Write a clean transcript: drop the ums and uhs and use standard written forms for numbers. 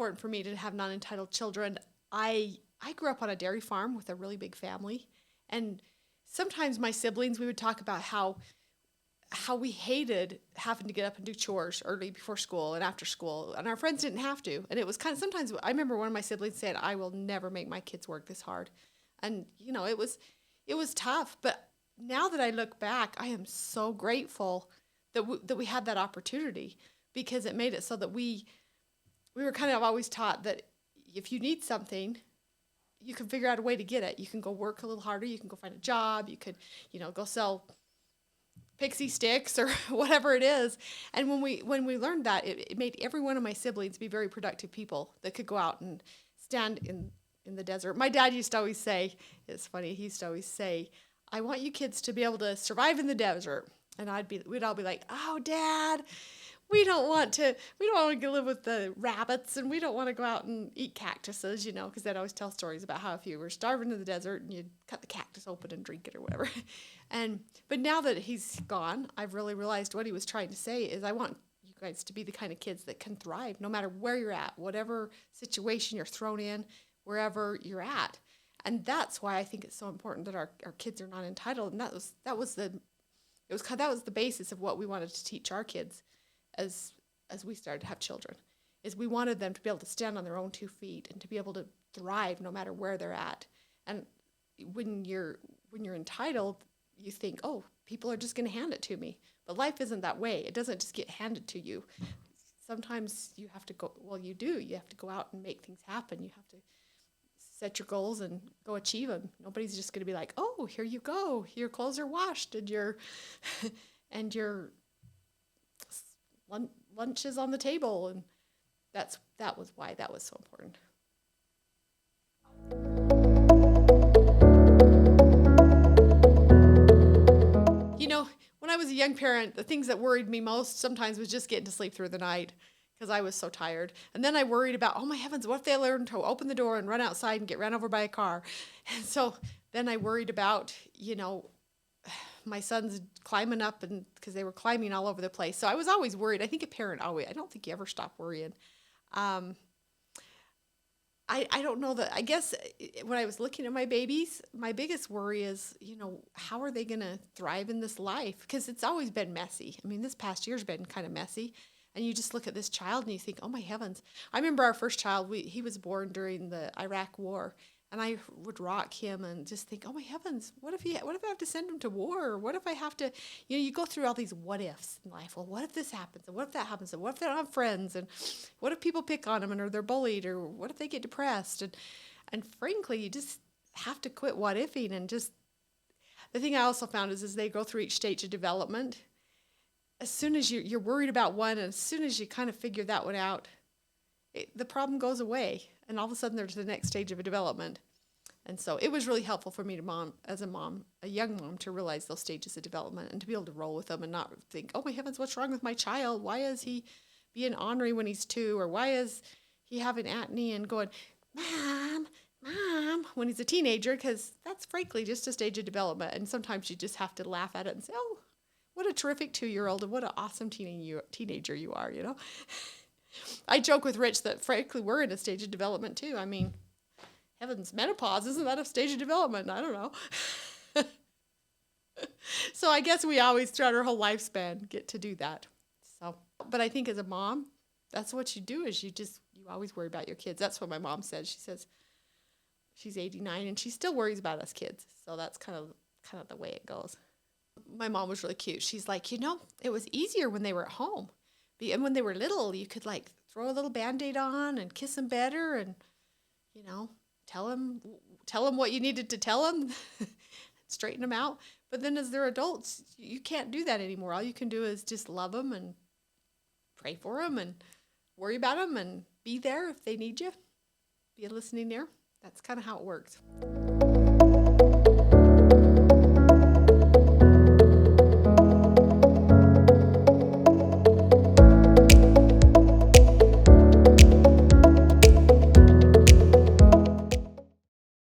important for me to have non-entitled children. I grew up on a dairy farm with a really big family, and sometimes my siblings, we would talk about how we hated having to get up and do chores early before school and after school, and our friends didn't have to. And it was kind of, sometimes I remember one of my siblings said, "I will never make my kids work this hard." And it was tough, but now that I look back, I am so grateful that we had that opportunity, because it made it so that we were kind of always taught that if you need something, you can figure out a way to get it. You can go work a little harder. You can go find a job. You could, go sell pixie sticks or whatever it is. And when we learned that, it made every one of my siblings be very productive people that could go out and stand in the desert. My dad used to always say, it's funny, he used to always say, "I want you kids to be able to survive in the desert." And we'd all be like, "Oh, Dad, we don't want to live with the rabbits, and we don't want to go out and eat cactuses," because they'd always tell stories about how if you were starving in the desert and you'd cut the cactus open and drink it or whatever. But now that he's gone, I've really realized what he was trying to say is, I want you guys to be the kind of kids that can thrive no matter where you're at, whatever situation you're thrown in, wherever you're at. And that's why I think it's so important that our kids are not entitled. And that was the basis of what we wanted to teach our kids as we started to have children, is we wanted them to be able to stand on their own 2 feet and to be able to thrive no matter where they're at. And when you're entitled, you think, "Oh, people are just going to hand it to me." But life isn't that way. It doesn't just get handed to you. Sometimes you have to go, you do. You have to go out and make things happen. You have to set your goals and go achieve them. Nobody's just going to be like, "Oh, here you go. Your clothes are washed and your lunch is on the table." And that was why that was so important. When I was a young parent, the things that worried me most sometimes was just getting to sleep through the night, because I was so tired. And then I worried about, "Oh my heavens, what if they learn to open the door and run outside and get ran over by a car?" And so then I worried about, my sons climbing up, and because they were climbing all over the place. So I was always worried. I think a parent always, I don't think you ever stop worrying. I don't know that, I guess when I was looking at my babies, my biggest worry is, how are they going to thrive in this life? Because it's always been messy. I mean, this past year's been kind of messy. And you just look at this child and you think, "Oh my heavens." I remember our first child, he was born during the Iraq War. And I would rock him and just think, "Oh my heavens, what if I have to send him to war? Or what if I have to," you go through all these what ifs in life. Well, what if this happens? And what if that happens? And what if they don't have friends? And what if people pick on them, or they're bullied? Or what if they get depressed? And frankly, you just have to quit what ifing. And just, the thing I also found is, as they go through each stage of development, as soon as you're worried about one, and as soon as you kind of figure that one out, the problem goes away. And all of a sudden, there's the next stage of a development. And so it was really helpful for me as a young mom, to realize those stages of development and to be able to roll with them and not think, "Oh my heavens, what's wrong with my child? Why is he being ornery when he's 2? Or why is he having acne?" And going, Mom, when he's a teenager, because that's frankly just a stage of development. And sometimes you just have to laugh at it and say, "Oh, what a terrific 2-year-old, and what an awesome teenager you are, I joke with Rich that frankly we're in a stage of development too. I mean, heavens, menopause, isn't that a stage of development? I don't know. So I guess we always throughout our whole lifespan get to do that. So, but I think as a mom, that's what you do, is you always worry about your kids. That's what my mom said. She says she's 89 and she still worries about us kids. So that's kind of the way it goes. My mom was really cute. She's like, it was easier when they were at home. And when they were little, you could like throw a little Band-Aid on and kiss them better, and, tell them what you needed to tell them, straighten them out. But then as they're adults, you can't do that anymore. All you can do is just love them and pray for them and worry about them and be there if they need you. Be a listening ear. That's kind of how it works.